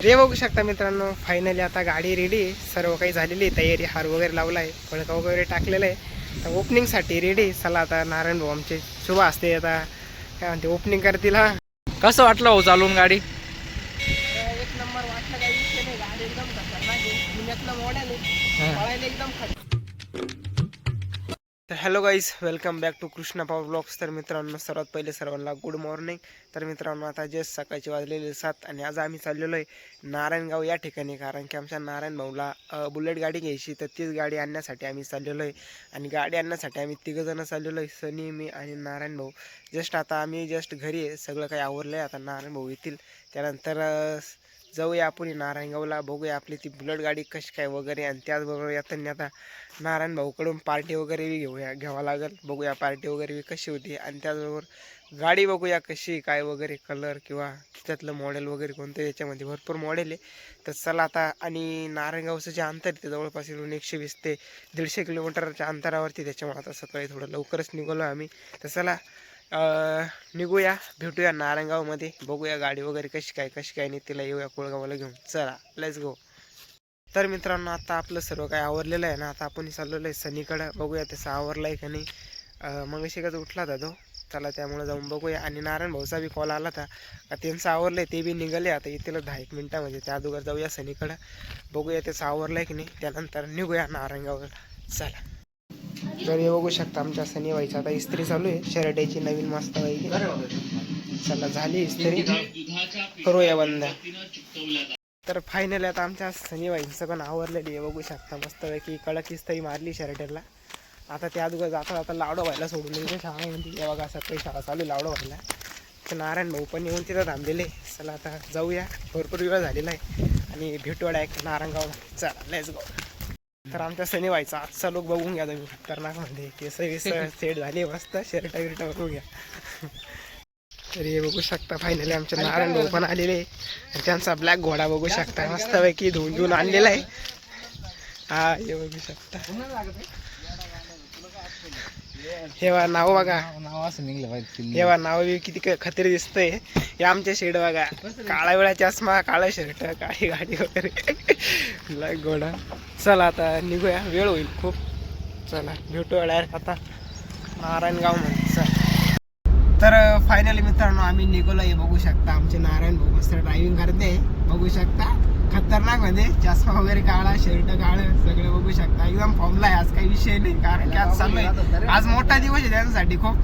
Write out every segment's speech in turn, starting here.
रे बघू शकता मित्रांनो, फायनली आता गाडी रेडी आहे, सर्व काही झालेली आहे तयारी, हार वगैरे लावला आहे, फळका वगैरे टाकलेलं आहे, तर ओपनिंगसाठी रेडी. चला आता नारायण भाऊ आमचे शुभ असते, आता काय म्हणते ओपनिंग करतील. हा कसं वाटलं हो चालवून गाडी? एक नंबर वाटलं, काही विषय नाही, गाडी एकदम खतरनाक आहे, पुण्यातलं मॉडेल आहे, पळायला एकदम तर hello guys, welcome back to Krishna power blogs. तर मित्रांनो, सर्वात पहिले सर्वांना गुड मॉर्निंग. तर मित्रांनो, आता जस्ट सकाळचे वाजलेले 7 आणि आज आम्ही चाललेलो आहे नारायणगाव या ठिकाणी, कारण की आमच्या नारायण भाऊला बुलेट गाडी घ्यायची, तर तीच गाडी आणण्यासाठी आम्ही चाललेलो आहे. आणि गाडी आणण्यासाठी आम्ही तिघंजणं चाललेलो आहे, सनी, मी आणि नारायण भाऊ. जस्ट आता आम्ही घरी आहे, सगळं काही आवरलं आहे, आता नारायण भाऊ येतील त्यानंतर जाऊया आपण नारायणगावला, बघूया आपली ती बुलेट गाडी कशी काय वगैरे. आणि त्याचबरोबर येताना आता नारायण भाऊकडून पार्टी वगैरे घ्यावा लागेल, बघूया पार्टी वगैरे कशी होती. आणि त्याचबरोबर गाडी बघूया कशी काय वगैरे, कलर किंवा त्यातलं मॉडेल वगैरे कोणतं, याच्यामध्ये भरपूर मॉडेल आहे. तर चला आता, आणि नारायणगावचं जे अंतर आहे ते जवळपास येऊन 120 ते 150 किलोमीटरच्या अंतरावरती, त्याच्यामुळे आता सकाळी थोडं लवकरच निघालो आम्ही. तर चला निघूया, भेटूया नारायणगावमध्ये, बघूया गाडी वगैरे कशी काय नाही, तिला येऊया कोळगावाला घेऊन. चला लेट्स गो. तर मित्रांनो, आता आपलं सर्व काही आवरलेलं आहे ना, आता आपण चाललेलं आहे सनीकडं, बघूया त्याचं आवरलं आहे का नाही. मग शिकायचं उठला होता तो, चला त्यामुळे जाऊन बघूया. आणि नारायण भाऊचा बी कॉल आला होता का त्यांचं आवरलं आहे, ते बी निघाले, आता येतील 10-1 मिनटामध्ये, त्या अगोदर जाऊया सनीकडं, बघूया त्याचं आवरलं आहे की नाही, त्यानंतर निघूया नारायणगावला. चला. तर हे बघू शकता, आमच्या सनी व्हायचं आता इस्त्री चालू आहे शर्टाची नवीन मस्त व्हायची. चला झाली इस्त्री, करूया बंद. तर फायनली आता आमच्या सनी व्हायचं पण आवरलेली आहे, बघू शकता मस्तपैकी कडक इस्त्री मारली शर्टेला. आता त्या अगोदर जाता लावडं व्हायला सोडून येते शाळेमध्ये, या बघा सकाळी शाळा चालू लावडं व्हायला. तर नारायण भाऊ पण येऊन तिथं थांबलेले. चला आता जाऊया, भरपूर वेळ झालेला आहे आणि भेटू डायरेक्ट नारायणगावला. चला लेट्स गो. तर आमच्या सनी व्हायचा आजचा लोक बघून घ्या तुम्ही, खतरनाकमध्ये केस सेट झाले, मस्त शर्ट बिर्ट बघून घ्या. तर हे बघू शकता, फायनली आमचे नारायण भाऊ पण आलेले, त्यांचा ब्लॅक घोडा बघू शकता मस्तपैकी धुवून आणलेला आहे. हा हे बघू शकता, हे नाव बघा, हे नाव किती खतरी दिसतंय. हे आमचे शेड बघा, काळा वेळा चष्मा, काळा शर्ट, काळी गाडी वगैरे, ब्लॅक घोडा. चला आता निघूया, वेळ होईल खूप. चला भेटू डायरेक्ट आता नारायणगाव मध्ये. चला. तर फायनली मित्रांनो, आम्ही निघालो आहे, बघू शकता आमचे नारायण भाऊ मस्त ड्रायव्हिंग करते, बघू शकता खतरनाक मध्ये, चष्मा वगैरे काळा, शर्ट काळं, सगळं बघू शकता, एकदम फॉर्मला आहे. आज काही विषय नाही, कारण की आज चाललोय, आज मोठा दिवस आहे त्यांच्यासाठी खूप,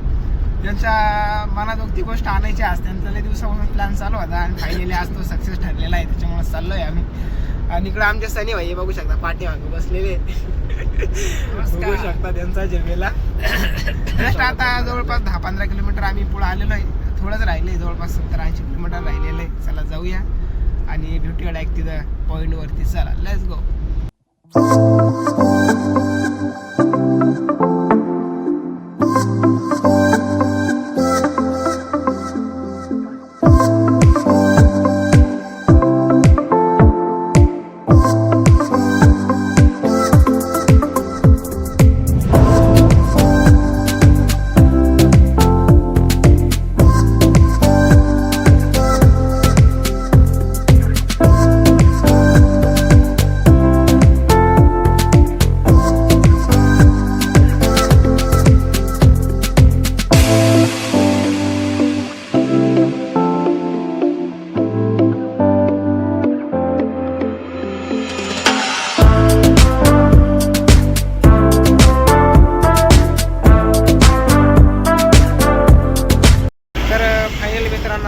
त्यांच्या मनात ती गोष्ट आणायची. आज त्यांचा लय दिवसापासून प्लॅन चालू होता आणि फायनली आज तो सक्सेस ठरलेला आहे, त्याच्यामुळे चाललोय आम्ही. आणि इकडे आमचे सनी भाई बघू शकता पाठीमागे बसलेले, बघू शकता त्यांचा जमेला. जस्ट आता जवळपास 10-15 किलोमीटर आम्ही पुढे आलेलो आहे, थोडंच राहिले, जवळपास 70-80 किलोमीटर राहिलेलं आहे. चला जाऊया आणि ब्युटी डायरेक्ट तिथं पॉईंटवरती. चला लेट्स गो.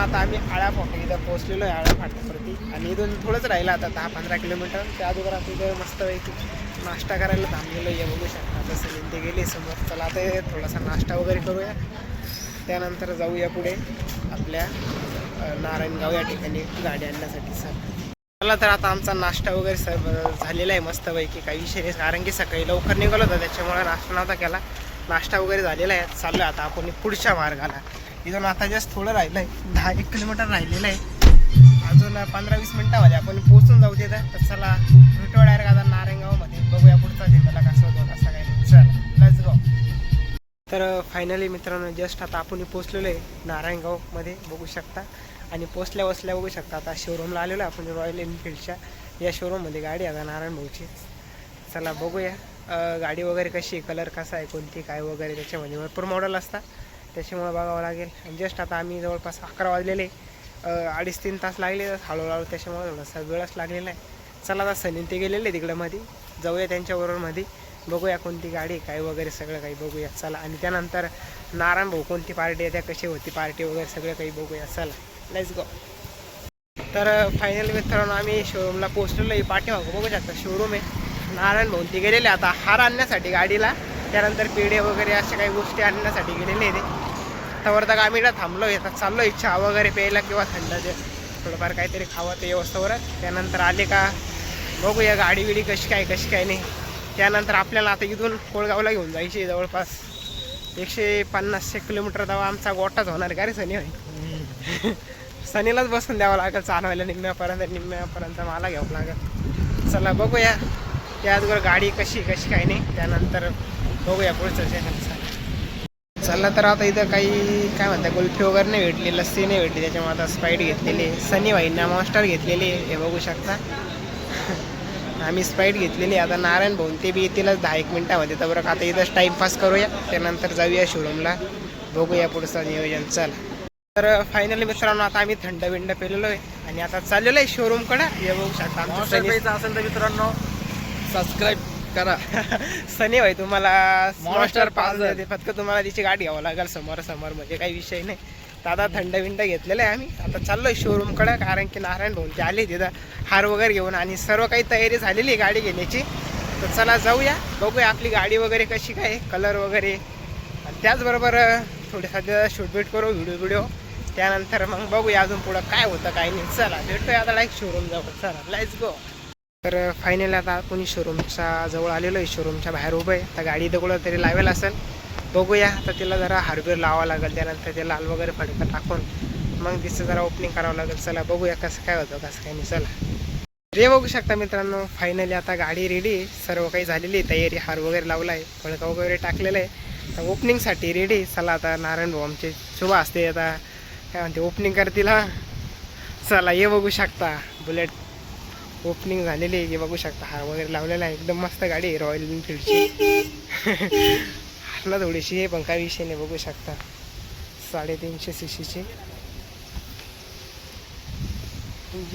आता आम्ही आळा फाटा इथं पोहोचलेलो आहे, आळा फाट्यावरती. आणि इथून थोडंच राहिलं आता 10-15 किलोमीटर. त्या अगोदर आपण इथं मस्तपैकी नाश्ता करायला थांबलेलो आहे, बघू शकता तसं ते गेले समोर. चला आता थोडासा नाश्ता वगैरे करूया, त्यानंतर जाऊया पुढे आपल्या नारायणगाव या ठिकाणी गाडी आणण्यासाठी. चला तर आता आमचा नाश्ता वगैरे सर्व झालेला आहे मस्तपैकी, काही विषय नाही, कारण की सकाळी लवकर निघालो होता त्याच्यामुळे नाश्ता नव्हता केला. नाश्ता वगैरे झालेला आहे, चाललो आता आपण पुढच्या मार्गाला. इथून आता जस्ट थोडं राहिलं आहे, 10-1 किलोमीटर राहिलेलं आहे, अजून 15-20 मिनटामध्ये आपण पोहोचून जाऊ तिथं. तर चला भेटू डायरेक्ट आता नारायणगावमध्ये, बघूया पुढचा झेंडाला कसं होतो कसं काय. चला लेट्स गो. तर फायनली मित्रांनो, जस्ट आता आपण पोहोचलेलो आहे नारायणगावमध्ये, बघू शकता. आणि पोचल्या बसल्या बघू शकता आता शोरूमला आलेलो आहे आपण रॉयल एनफिल्डच्या या शोरूममध्ये गाडी आहे आता नारायण भाऊची. चला बघूया गाडी वगैरे कशी आहे, कलर कसा आहे, कोणती काय वगैरे, त्याच्यामध्ये भरपूर मॉडेल असतात त्याच्यामुळे बघावं लागेल. आणि जस्ट आता आम्ही जवळपास 11 वाजलेले 2.5-3 तास लागले हळूहळू, त्याच्यामुळे थोडासा वेळच लागलेला आहे. चला आता सनी ते गेलेले तिकडं मध्ये, जाऊया त्यांच्याबरोबर मध्ये, बघूया कोणती गाडी काय वगैरे सगळं काही बघूया. चला आणि त्यानंतर नारायण भाऊ कोणती पार्टी आहे, त्या कशी होती पार्टी वगैरे सगळं काही बघूया. चला लेट्स गो. तर फायनली मित्रांनो आम्ही शोरूमला पोहोचलेलो आहे. पाठीमागं बघू शकता शोरूम आहे. नारायण भाऊ ते गेलेले आता हार आणण्यासाठी गाडीला, त्यानंतर पेढे वगैरे अशा काही गोष्टी आणण्यासाठी गेलेले आहे ते. त्यावर तर आम्ही इथं थांबलो आहे, तर चाललो आहे चहा वगैरे प्यायला किंवा थंडाचे थोडंफार काहीतरी खावं ते व्यवस्थेवर. त्यानंतर आले का बघूया गाडी बिडी कशी काय नाही. त्यानंतर आपल्याला आता इथून कोळगावला घेऊन जायची जवळपास 150 किलोमीटर तेव्हा आमचा गोटाच होणार का रे सनी भाई. सनीलाच बसून द्यावं लागेल चालवायला निम्म्यापर्यंत मला घ्यावं लागेल. चला बघूया त्याचबरोबर गाडी कशी काय नाही, त्यानंतर बघूया पुढचं चॅनलचा. चला तर आता इथं काही काय म्हणतात कुल्फी वगैरे नाही भेटली, लस्सी नाही भेटली, त्याच्यामुळे आता स्प्राईट घेतलेली आहे. सनी भाईंना मॉन्स्टर घेतलेली आहे, हे बघू शकता. आम्ही स्प्राईट घेतलेली आहे. आता नारायण भाऊन ते बी येतीलच 10-1 मिनटामध्ये, तर बरं आता इथंच टाईमपास करूया, त्यानंतर जाऊया शोरूमला, बघूया पुढचं नियोजन. चला तर फायनली मित्रांनो आता आम्ही थंड बिंड पेलेलो आहे आणि आता चाललेलो आहे शोरूमकडं. हे बघू शकता आमचं असेल तर मित्रांनो सबस्क्राईब करा. सनी भाई तुम्हाला मॉन्स्टर पास देते, फक्त तुम्हाला तिची गाडी घ्यावं लागेल समोर म्हणजे काही विषय नाही. तर आता थंड बिंड घेतलेलं आहे आम्ही, आता चाललोय शोरूमकडं, कारण की नारायण भाऊन ते आले तिथं हार वगैरे घेऊन आणि सर्व काही तयारी झालेली आहे गाडी घेण्याची. तर चला जाऊया, बघूया आपली गाडी वगैरे कशी काय, कलर वगैरे, आणि त्याचबरोबर थोडे सध्या शूटबीट करू व्हिडिओ, त्यानंतर मग बघूया अजून पुढं काय होतं काय नाही. चला भेटतोय आता डायरेक्ट शोरूम जवळ. चला लेट्स गो. तर फायनली आता कोणी शोरूमच्या जवळ आलेलो आहे, शोरूमच्या बाहेर उभं आहे. तर गाडी इथं कुठं तरी लावेल असेल, बघूया. आता तिला जरा हार्डवेअर लावावं लागेल, त्यानंतर ते लाल वगैरे फडकं टाकून मग तिचं जरा ओपनिंग करावं लागेल. चला बघूया कसं काय होतं कसं काय नाही. चला रे बघू शकता मित्रांनो फायनली आता गाडी रेडी, सर्व काही झालेली आहे तयारी, हार वगैरे लावला आहे, फडकं वगैरे टाकलेलं आहे, तर ओपनिंगसाठी रेडी. चला आता नारायण भाऊ आमचे शुभ असते, आता काय म्हणते ओपनिंग करतील. हा चला हे बघू शकता बुलेट ओपनिंग झालेली आहे, हे बघू शकता हार वगैरे लावलेला आहे. एकदम मस्त गाडी आहे रॉयल एनफिल्डची. हारला थोडीशी आहे पण काही विषय नाही, बघू शकता 350 cc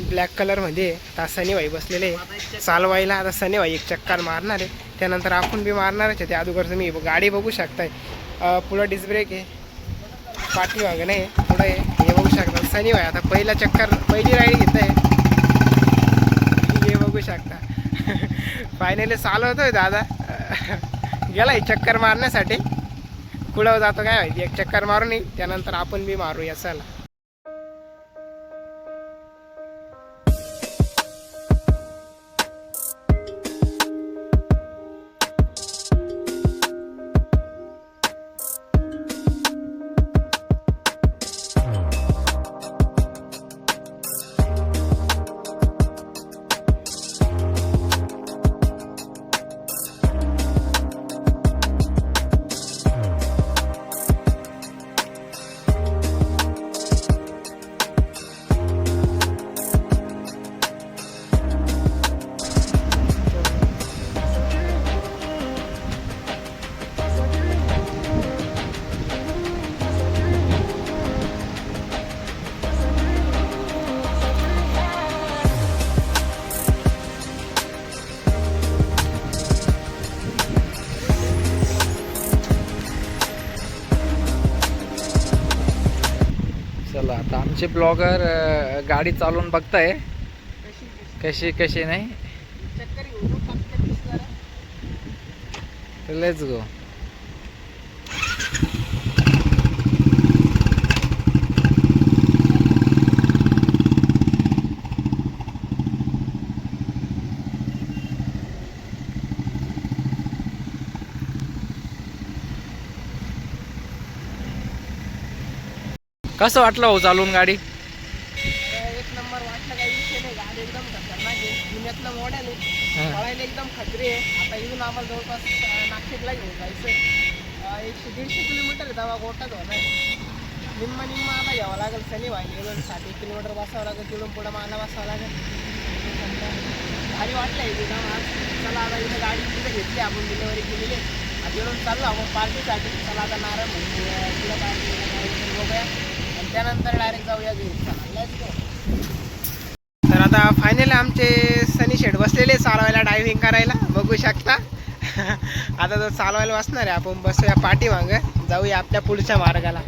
ब्लॅक कलरमध्ये. आता सनी भाई बसलेले चालवायला, आता सनी भाई एक चक्कर मारणार आहे, त्यानंतर आपण बी मारणारच आहे. त्या अगोदर मी गाडी बघू शकताय, पुढं डिस्क ब्रेक आहे, पाठीमागं नाही पुढं आहे, हे बघू शकता. सनी भाई आता पहिली राईड घेत आहे, हे बघू शकता. फायनली चालवतोय दादा, गेलाय चक्कर मारण्यासाठी, कुठं जातो काय माहिती. एक चक्कर मारून येईल, त्यानंतर आपण बी मारूया. चला चला आता आमचे ब्लॉगर गाडी चालवून बघताय कशी नाही. Let's go. कसं वाटलं हो चालवून गाडी? एक नंबर वाटलं, काही विषय नाही. गाडी एकदम खतरनाक आहे, जुन्यातलं मॉडेल आहे, पळायला एकदम खतरी आहे. आता इथून आम्हाला जवळपास नाशिकला घेऊन जायचं 100-150 किलोमीटर आहे, तेव्हा गोटाच होणार. निम्मा आता घ्यावं लागेल सनी व्हायला इकडून 60 किलोमीटर बसावं लागेल, तिकडून पुढं मला बसावं लागेल. भारी वाटलं आहे तिथं आज. चला आता इथं गाडी तिथं घेतली आपण, डिलिव्हरी केलेली. आता येऊन चाललो आपण पार्टीसाठी. चला आता नारायण तिथं पार्टी बघूया आणि त्यानंतर डायरेक्ट जाऊया घरी. चला let's go. तर आता फायनली आमचे सनी शेड बसलेले चालवायला, ड्रायव्हिंग करायला बघू शकता. आता तो चालवायला बसणार आहे, आपण बसूया पाठीमागं, जाऊया आपल्या पुढच्या मार्गाला.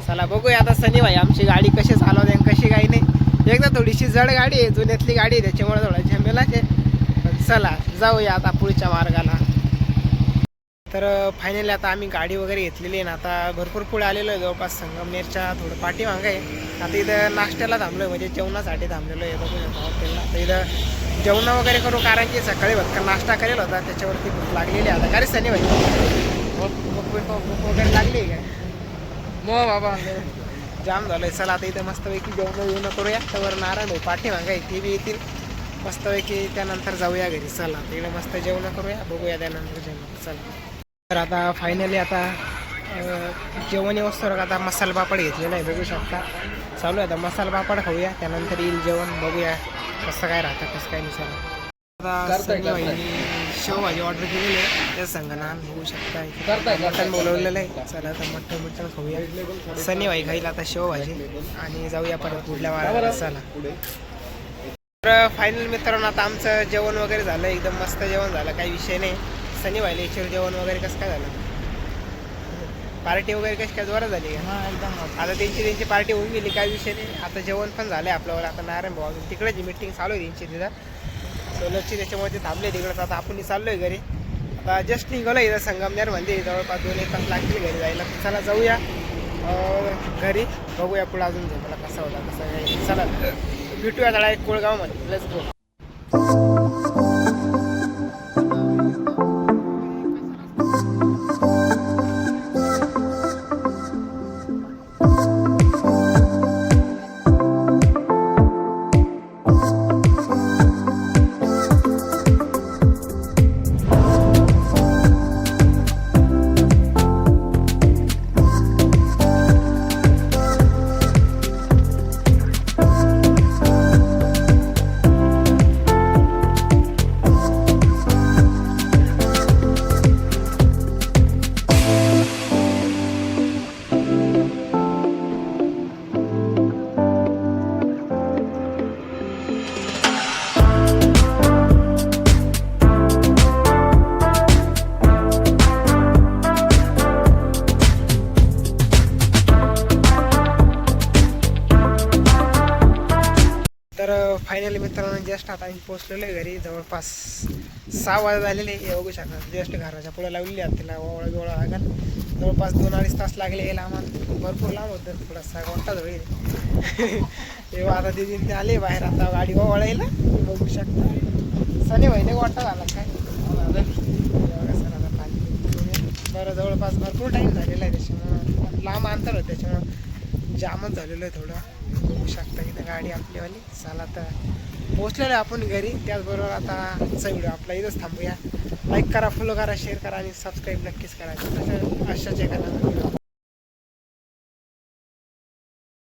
चला बघूया आता सनी भाई आमची गाडी कशी चालवते आणि कशी काही नाही. एकदा थोडीशी जड गाडी आहे, जुन्यातली गाडी आहे, त्याच्यामुळे थोडा झमेलाच आहे. पण चला जाऊया आता पुढच्या मार्गाला. तर फायनली आता आम्ही गाडी वगैरे घेतलेली आहे ना, आता भरपूर पुढे आलेलो आहे, जवळपास संगमनेरच्या थोडं पाठीमागं आहे. आता इथं नाश्त्याला थांबलो आहे, म्हणजे जेवणासाठी थांबलेलो आहे बघू शकतो हॉटेलला. आता इथं जेवण वगैरे करू, कारण की सकाळी भटका नाश्ता करेल होता, त्याच्यावरती भूक लागलेली आहे. आता काय रे सनी भाई, भूक वगैरे लागली आहे काय? मग बाबा जाम झालं आहे. चला आता इथं मस्तपैकी जेवण येऊन करूया. त्यावर नारायण भाऊ पाठीमागं आहे, ते बी येतील मस्तपैकी, त्यानंतर जाऊया घरी. चला तिकडे मस्त जेवण करूया, बघूया त्यानंतर जेवण. चला तर आता फायनली आता जेवण व्यवस्था आता मसाला पापड घेतलेला आहे, बघू शकता. चालू आहे आता मसाला पापड खाऊया, त्यानंतर येईल जेवण, बघूया कसं काय राहतं कसं काय नाही. चला आता सनी भाईनी शेवभाजी ऑर्डर केलेली आहे, त्या संघानं बघू शकता. मटण बोलवलेलं आहे. चला आता मटण खाऊया. सनी भाई खाईल आता शेवभाजी आणि जाऊया परत पुढल्या वाराला. चला तर फायनल मित्रांनो आता आमचं जेवण वगैरे झालं, एकदम मस्त जेवण झालं, काही विषय नाही. सनी भाईला याच्यावर जेवण वगैरे कसं काय झालं, पार्टी वगैरे कशी काय जोरात झाली का? एकदम आता त्यांची पार्टी होऊन गेली, काही विषय नाही. आता जेवण पण झालं आहे आपल्यावर. आता नारायण भाऊ तिकडेच मीटिंग चालू आहे त्यांची तिथं सोलरची, त्याच्यामुळे ते थांबले तिकडंच. आता आपण चाललो आहे घरी. आता जस्ट निघालो इथं संगमनेर म्हणजे जवळपास 2-1 तास लागतील घरी जायला. चला जाऊया घरी, बघूया पुढं अजून मला कसा होता कसं काय. चला भेटूया आता एक कोळगावमध्ये. Let's go. तर फायनली मित्रांनो जस्ट आता आम्ही पोचलेलो आहे घरी. जवळपास 6 वाजता झालेले हे बघू शकता. जस्ट घराच्या पुढे लावलेली आहे, तिला ओवळा गोळा लागेल. जवळपास 2-2.5 तास लागले यायला आम्हाला. भरपूर लांब होतं, थोडासा गोंटाच होईल. तेव्हा आता दिदी ते आले बाहेर, आता गाडी ओवळायला बघू शकता. सनी भाईने गोंटा झाला काय बरं. जवळपास भरपूर टाईम झालेला आहे, त्याच्यामुळं लांब अंतर होतं, त्याच्यामुळं जामच झालेलं आहे थोडं. बघू शकता इथं गाडी आपलीवाली. चला तर पोचलेलो आहे आपण घरी. त्याचबरोबर आता आजचा व्हिडिओ आपला इथंच थांबूया. लाईक करा, फॉलो करा, शेअर करा आणि सबस्क्राईब नक्कीच करा. अशाच एखादा